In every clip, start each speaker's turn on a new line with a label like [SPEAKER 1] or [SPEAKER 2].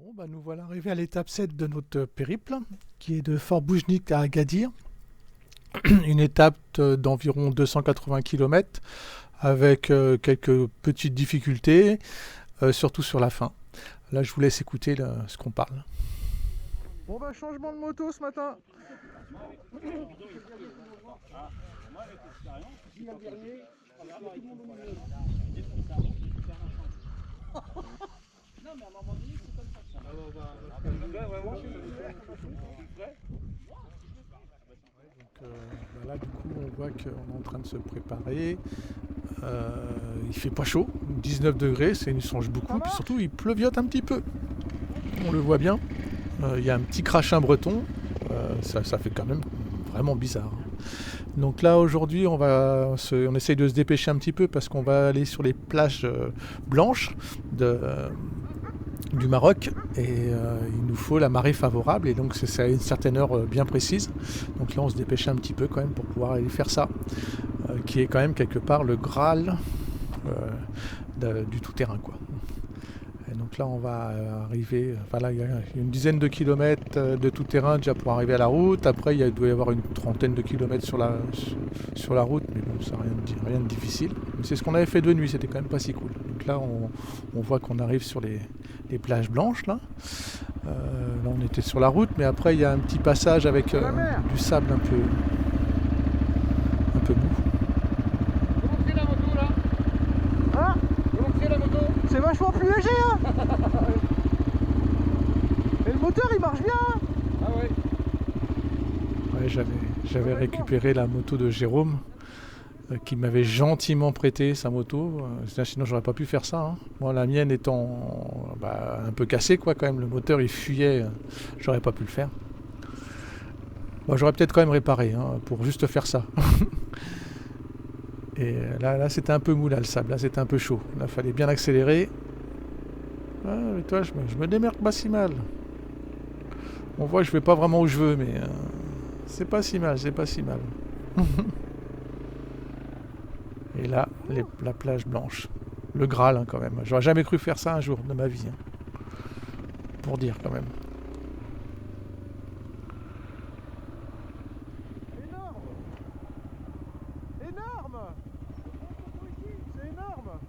[SPEAKER 1] Bon, bah, nous voilà arrivés à l'étape 7 de notre périple, qui est de Fort Boujnik à Agadir. Une étape d'environ 280 km, avec quelques petites difficultés, surtout sur la fin. Là, je vous laisse écouter ce qu'on parle. Bon, bah, changement de moto ce matin. Là, du coup, on voit qu'on est en train de se préparer. Il fait pas chaud, 19 degrés, ça nous change beaucoup. Puis surtout, il pleuviote un petit peu. On le voit bien. Il y a un petit crachin breton. Ça fait quand même vraiment bizarre. Donc là, aujourd'hui, on essaye de se dépêcher un petit peu parce qu'on va aller sur les plages blanches du Maroc et il nous faut la marée favorable et donc c'est à une certaine heure bien précise. Donc là, on se dépêche un petit peu quand même pour pouvoir aller faire ça, qui est quand même quelque part le Graal du tout-terrain, quoi. Et donc là, on va arriver. Voilà, il y a une dizaine de kilomètres de tout-terrain déjà pour arriver à la route. Après, il doit y avoir une trentaine de kilomètres sur la route, mais bon, ça rien de difficile. Mais c'est ce qu'on avait fait de nuit, c'était quand même pas si cool. Donc là, on voit qu'on arrive sur les plages blanches. Là, on était sur la route, mais après, il y a un petit passage avec du sable un peu mou.
[SPEAKER 2] Comment c'est la moto là?
[SPEAKER 1] Hein?
[SPEAKER 2] Comment c'est la moto?
[SPEAKER 1] C'est vachement plus léger, hein. Et le moteur il marche bien, hein.
[SPEAKER 2] Ah ouais.
[SPEAKER 1] Ouais, j'avais récupéré la moto de Jérôme qui m'avait gentiment prêté sa moto. Sinon j'aurais pas pu faire ça, hein. Moi, la mienne étant un peu cassée, quoi, quand même. Le moteur il fuyait, j'aurais pas pu le faire. Bon, j'aurais peut-être quand même réparé, hein, pour juste faire ça. Et là c'était un peu mou, là, le sable, là c'était un peu chaud. Là, fallait bien accélérer. Ah, mais toi, je me démerde pas si mal. On voit que je vais pas vraiment où je veux, mais c'est pas si mal, c'est pas si mal. Et là, la plage blanche. Le Graal, hein, quand même. J'aurais jamais cru faire ça un jour de ma vie, hein. Pour dire, quand même.
[SPEAKER 3] Énorme! Énorme! C'est énorme!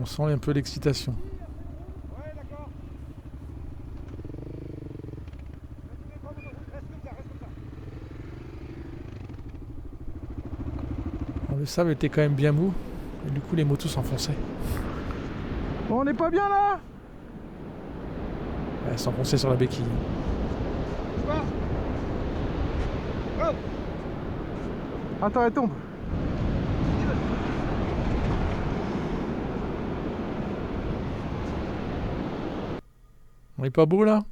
[SPEAKER 1] On sent un peu l'excitation.
[SPEAKER 3] Ouais, d'accord. Reste comme ça, reste comme ça.
[SPEAKER 1] Bon, le sable était quand même bien mou. Et du coup, les motos s'enfonçaient.
[SPEAKER 3] Bon, on n'est pas bien là?
[SPEAKER 1] Elles s'enfonçaient sur la béquille.
[SPEAKER 3] Attends, elle tombe.
[SPEAKER 1] On est pas beau, là?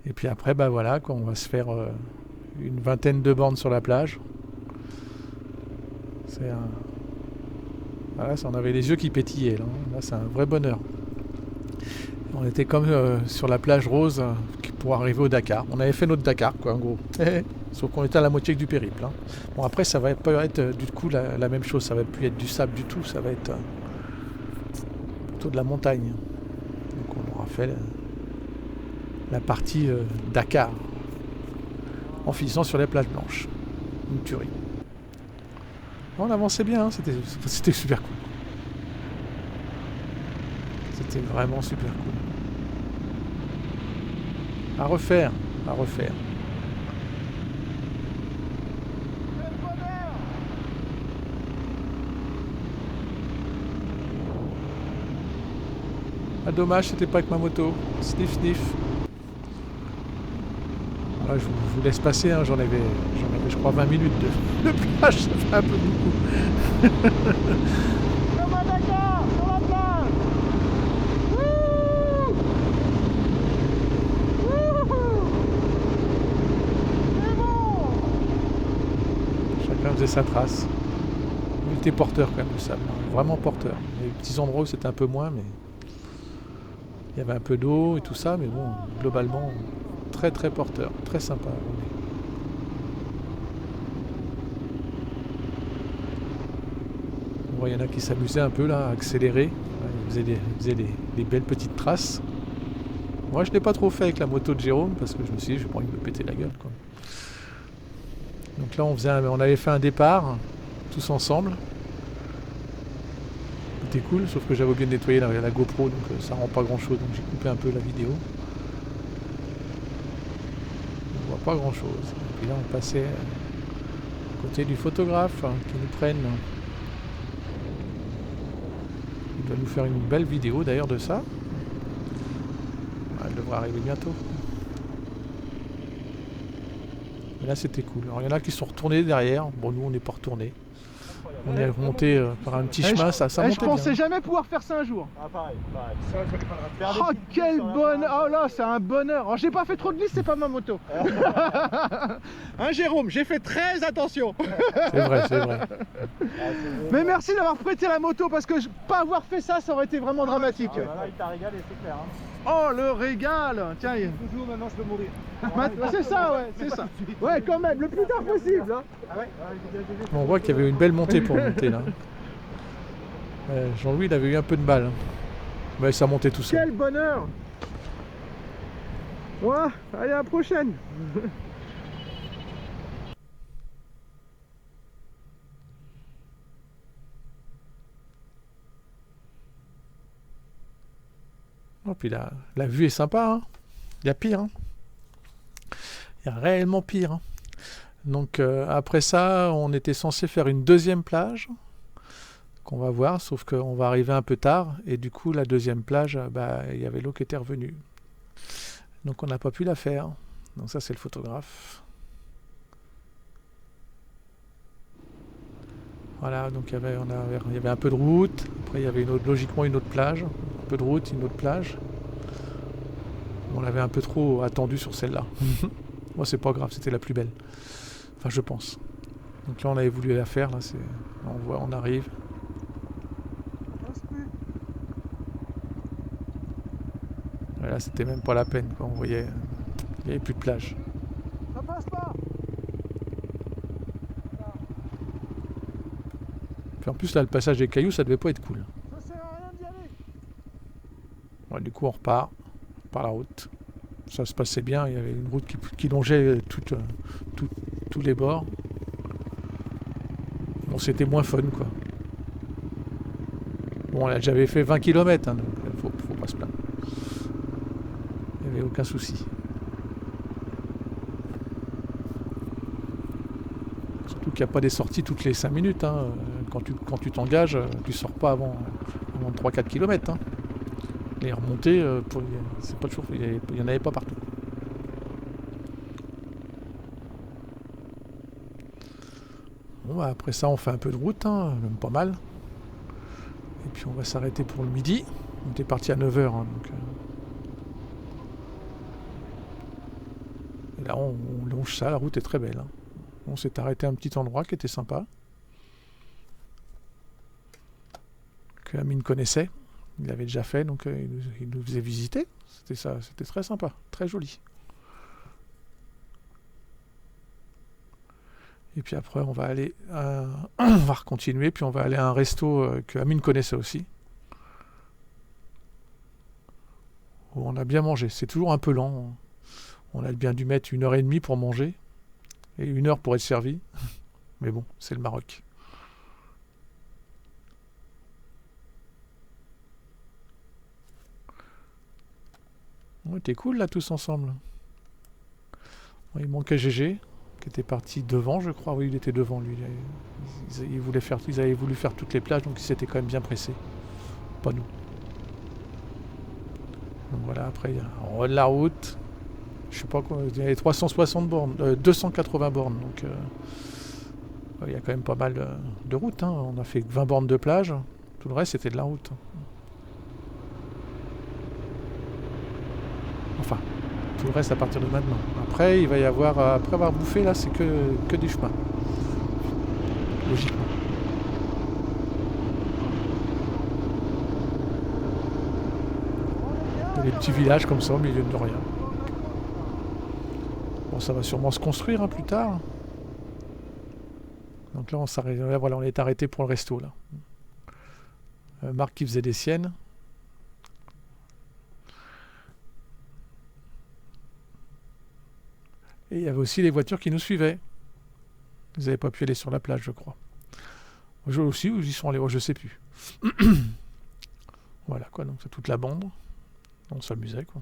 [SPEAKER 1] Et puis après, voilà, quoi, on va se faire une vingtaine de bornes sur la plage. Voilà, on avait les yeux qui pétillaient, là. Là, c'est un vrai bonheur. On était comme sur la plage rose pour arriver au Dakar. On avait fait notre Dakar, quoi, en gros. Sauf qu'on était à la moitié du périple, hein. Bon, après, ça va pas être du coup la même chose. Ça va plus être du sable du tout. Ça va être plutôt de la montagne. Donc, on aura fait la partie Dakar en finissant sur les plages blanches. Une tuerie. On avançait bien, hein. C'était super cool. C'était vraiment super cool. À refaire. Ah, dommage, c'était pas avec ma moto. Sniff, sniff. Voilà, je vous laisse passer, hein. J'en avais, je crois, 20 minutes de plage. Ça fait un peu beaucoup.
[SPEAKER 3] Comme à Dakar, sur la plage! Wouh! Wouhou! C'est bon!
[SPEAKER 1] Chacun faisait sa trace. Il était porteur quand même, le sable, hein. Vraiment porteur. Il y a des petits endroits où c'était un peu moins, mais il y avait un peu d'eau et tout ça, mais bon, globalement, très très porteur, très sympa. Vous il y en a qui s'amusaient un peu là, à accélérer. Ouais, ils faisaient des belles petites traces. Moi, je n'ai pas trop fait avec la moto de Jérôme parce que je me suis dit, j'ai pas envie de me péter la gueule, quoi. Donc là, on avait fait un départ tous ensemble. C'était cool, sauf que j'avais oublié de nettoyer la GoPro, donc ça rend pas grand chose. Donc j'ai coupé un peu la vidéo. On voit pas grand chose. Et puis là, on passait à côté du photographe qui nous prenne. Il va nous faire une belle vidéo d'ailleurs de ça. Elle devrait arriver bientôt. Mais là c'était cool. Alors il y en a qui sont retournés derrière. Bon, nous on n'est pas retournés. On est remonté par un petit chemin, ça montait
[SPEAKER 3] je pensais
[SPEAKER 1] bien.
[SPEAKER 3] jamais pouvoir faire ça un jour.
[SPEAKER 4] Ah pareil. Ça, il fallait pas le rater.
[SPEAKER 3] Oh quel bonheur. Oh là c'est un bonheur. Oh, j'ai pas fait trop de glisse, c'est pas ma moto. Hein Jérôme, j'ai fait très attention.
[SPEAKER 1] C'est vrai, c'est vrai.
[SPEAKER 3] Mais merci d'avoir prêté la moto parce que pas avoir fait ça, ça aurait été vraiment dramatique.
[SPEAKER 4] Ah, là, il t'a régalé, c'est clair. Hein.
[SPEAKER 3] Oh le régal. Tiens,
[SPEAKER 4] Toujours maintenant, je peux mourir.
[SPEAKER 3] c'est ça, ouais, c'est ça. Ouais, quand même, le plus tard possible. Hein.
[SPEAKER 4] Ah ouais,
[SPEAKER 1] On voit qu'il y avait une belle montée pour monter là. Jean-Louis il avait eu un peu de mal. Mais ça montait tout seul.
[SPEAKER 3] Quel bonheur. Ouais, allez, à la prochaine.
[SPEAKER 1] Oh, puis la vue est sympa, hein. Il y a pire, hein. Il y a réellement pire, hein. Donc après ça, on était censé faire une deuxième plage qu'on va voir, sauf qu'on va arriver un peu tard et du coup la deuxième plage, il y avait l'eau qui était revenue. Donc on n'a pas pu la faire. Donc ça c'est le photographe. Voilà, donc il y avait un peu de route, après il y avait logiquement une autre plage, un peu de route, une autre plage. On avait un peu trop attendu sur celle-là. Moi c'est pas grave, c'était la plus belle. Enfin je pense. Donc là on avait voulu la faire, là on arrive. Et là c'était même pas la peine, quoi. On voyait, il n'y avait plus de plage.
[SPEAKER 3] Ça passe pas.
[SPEAKER 1] Puis en plus là le passage des cailloux ça devait pas être cool.
[SPEAKER 3] Ça sert à rien d'y aller.
[SPEAKER 1] Ouais, du coup on repart par la route. Ça se passait bien, il y avait une route qui longeait tous les bords. Bon c'était moins fun quoi. Bon là j'avais fait 20 km, hein, donc faut pas se plaindre. Il n'y avait aucun souci. Surtout qu'il n'y a pas des sorties toutes les 5 minutes. Hein. Quand tu t'engages, tu sors pas avant 3-4 km. Hein. Les remontées, c'est pas toujours, il n'y en avait pas partout. Bon, après ça, on fait un peu de route, hein, même pas mal. Et puis on va s'arrêter pour le midi. On était parti à 9h. Hein, donc, et là, on longe ça, la route est très belle. Hein. On s'est arrêté à un petit endroit qui était sympa. Que Amine connaissait. Il l'avait déjà fait, donc il nous faisait visiter. C'était très sympa, très joli. Et puis après, on va aller, on va continuer, puis on va aller à un resto que Amine connaissait aussi. Où on a bien mangé. C'est toujours un peu lent. On a bien dû mettre 1h30 pour manger et 1 heure pour être servi. Mais bon, c'est le Maroc. On était cool là tous ensemble. Bon, il manquait GG qui était parti devant, je crois. Oui, il était devant lui. Ils avaient voulu faire toutes les plages, donc ils s'étaient quand même bien pressés. Pas nous. Donc voilà, après on roule la route. Je sais pas quoi, il y avait 360 bornes, 280 bornes, donc il y a quand même pas mal de route. Hein. On a fait 20 bornes de plage, tout le reste c'était de la route. Enfin, tout le reste à partir de maintenant. Après, il va y avoir, après avoir bouffé, là, c'est que du chemin. Logiquement. Il y a des petits villages comme ça au milieu de rien. Bon, ça va sûrement se construire hein, plus tard. Donc là, on s'arrête. Voilà, on est arrêté pour le resto là. Marc qui faisait des siennes. Et il y avait aussi les voitures qui nous suivaient. Ils n'avaient pas pu aller sur la plage, je crois. Eux aussi, ou ils y sont allés, je sais plus. Voilà, quoi, donc c'est toute la bande. On s'amusait, quoi.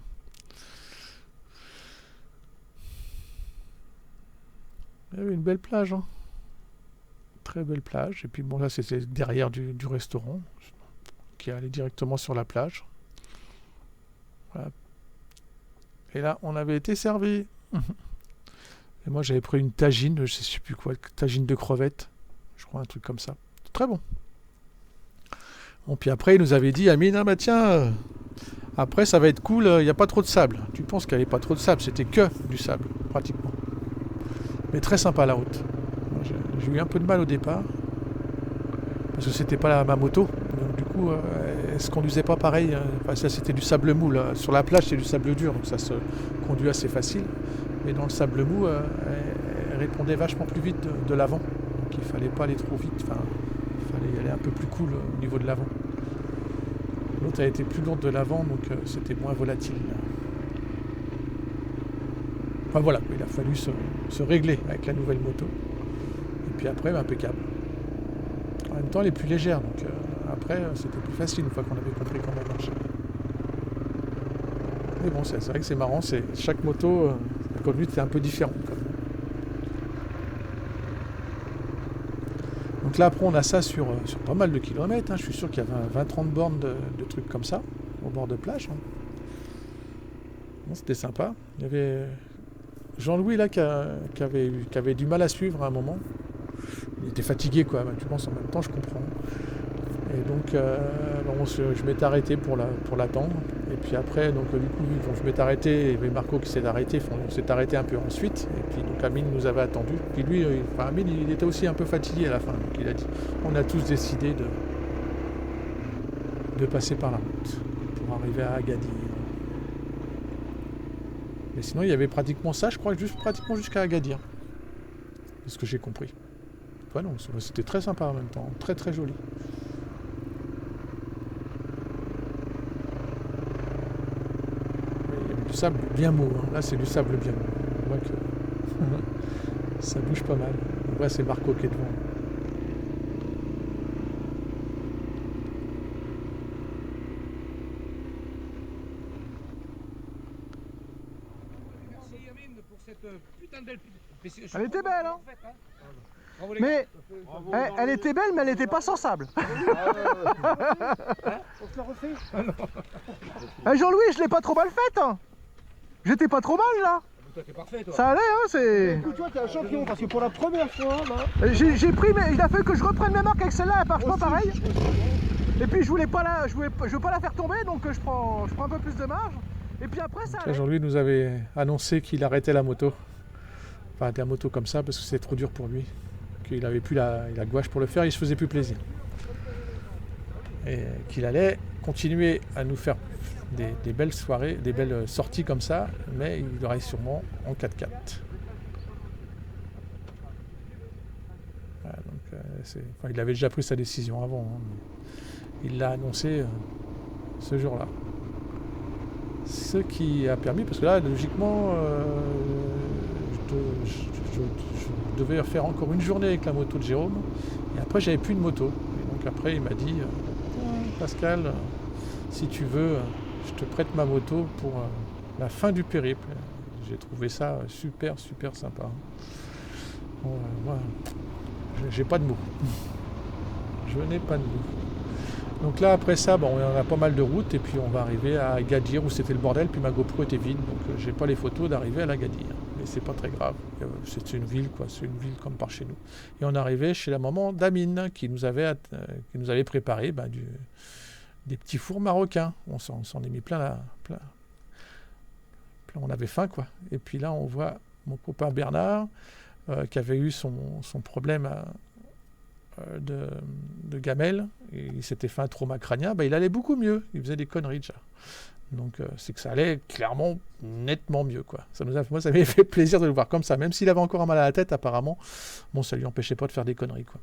[SPEAKER 1] Il y avait une belle plage, hein. Très belle plage. Et puis bon, là, c'était derrière du restaurant, qui allait directement sur la plage. Voilà. Et là, on avait été servi. Et moi, j'avais pris une tagine, je sais plus quoi, tagine de crevettes. Je crois, un truc comme ça. Très bon. Bon, puis après, il nous avait dit, Amine, ah bah tiens, après, ça va être cool, il n'y a pas trop de sable. Tu penses qu'il n'y avait pas trop de sable, c'était que du sable, pratiquement. Mais très sympa la route. J'ai eu un peu de mal au départ, parce que c'était pas ma moto. Donc, du coup, elle se conduisait pas pareil. Enfin, ça, c'était du sable mou. Là. Sur la plage, c'est du sable dur, donc ça se conduit assez facile. Mais dans le sable mou, elle répondait vachement plus vite de l'avant. Donc il fallait pas aller trop vite. Enfin, il fallait y aller un peu plus cool au niveau de l'avant. L'autre a été plus lourde de l'avant, donc c'était moins volatile. Enfin voilà, il a fallu se régler avec la nouvelle moto. Et puis après, impeccable. En même temps, elle est plus légère, donc après, c'était plus facile une fois qu'on avait compris comment elle marchait. Mais bon, c'est vrai que c'est marrant, chaque moto, la conduite est un peu différente. Quand même. Donc là, après, on a ça sur pas mal de kilomètres. Hein. Je suis sûr qu'il y avait 20-30 bornes de trucs comme ça, au bord de plage. Hein. Bon, c'était sympa. Il y avait Jean-Louis là qui avait du mal à suivre à un moment. Il était fatigué, quoi. Tu penses en même temps, je comprends. Et donc, je m'étais arrêté pour l'attendre. Et puis après, donc du coup, je m'étais arrêté, il y avait Marco qui s'est arrêté, on s'est arrêté un peu ensuite. Et puis donc Amine nous avait attendu. Puis lui, Amine, il était aussi un peu fatigué à la fin. Donc il a dit, on a tous décidé de passer par la route pour arriver à Agadir. Mais sinon, il y avait pratiquement ça, je crois, pratiquement jusqu'à Agadir. C'est ce que j'ai compris. Ouais, non, c'était très sympa en même temps, très très joli. Il y avait du sable bien mou, hein. Là c'est du sable bien mou. On voit que ça bouge pas mal. On voit c'est Marco qui est devant.
[SPEAKER 2] Merci Amine pour cette putain de belle.
[SPEAKER 3] Elle était belle, hein. Mais elle était belle, mais elle n'était pas sans sable.
[SPEAKER 2] On se la refait.
[SPEAKER 3] Jean-Louis, je l'ai pas trop mal faite. Hein. J'étais pas trop mal là.
[SPEAKER 2] Toi t'es parfait toi.
[SPEAKER 3] Ça allait, hein, c'est.
[SPEAKER 4] Écoute, toi, t'es un champion parce que pour la première fois, là.
[SPEAKER 3] J'ai pris, mais il a fallu que je reprenne mes marques avec celle-là, elle marche pas pareil. Et puis je veux pas la faire tomber, donc je prends un peu plus de marge. Et puis après ça.
[SPEAKER 1] Jean-Louis nous avait annoncé qu'il arrêtait la moto. Enfin, la moto comme ça, parce que c'est trop dur pour lui. Qu'il n'avait plus la gouache pour le faire, il se faisait plus plaisir. Et qu'il allait continuer à nous faire des belles soirées, des belles sorties comme ça, mais il aurait sûrement en 4x4. Voilà, donc, il avait déjà pris sa décision avant, hein, mais il l'a annoncé ce jour-là. Ce qui a permis, parce que là, logiquement, je devais faire encore une journée avec la moto de Jérôme, et après j'avais plus de moto. Et donc après il m'a dit, Pascal, si tu veux, je te prête ma moto pour la fin du périple. J'ai trouvé ça super sympa. Bon, moi, j'ai pas de mots. Je n'ai pas de mots. Donc là après ça, bon, on a pas mal de routes et puis on va arriver à Agadir où c'était le bordel, puis ma GoPro était vide, donc j'ai pas les photos d'arriver à Agadir. Mais c'est pas très grave, c'est une ville quoi, c'est une ville comme par chez nous. Et on arrivait chez la maman d'Amine qui nous avait préparé des petits fours marocains. On s'en est mis plein. On avait faim quoi. Et puis là on voit mon copain Bernard qui avait eu son problème de gamelle, et il s'était fait un trauma crânien, il allait beaucoup mieux, il faisait des conneries déjà. Donc c'est que ça allait clairement nettement mieux quoi. Moi ça m'avait fait plaisir de le voir comme ça, même s'il avait encore un mal à la tête apparemment, bon ça lui empêchait pas de faire des conneries quoi.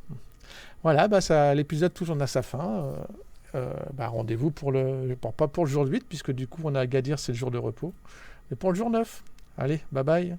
[SPEAKER 1] Voilà, l'épisode touche à sa fin. rendez-vous pour pas pour le jour 8, puisque du coup on a Agadir, c'est le jour de repos, mais pour le jour 9. Allez, bye bye.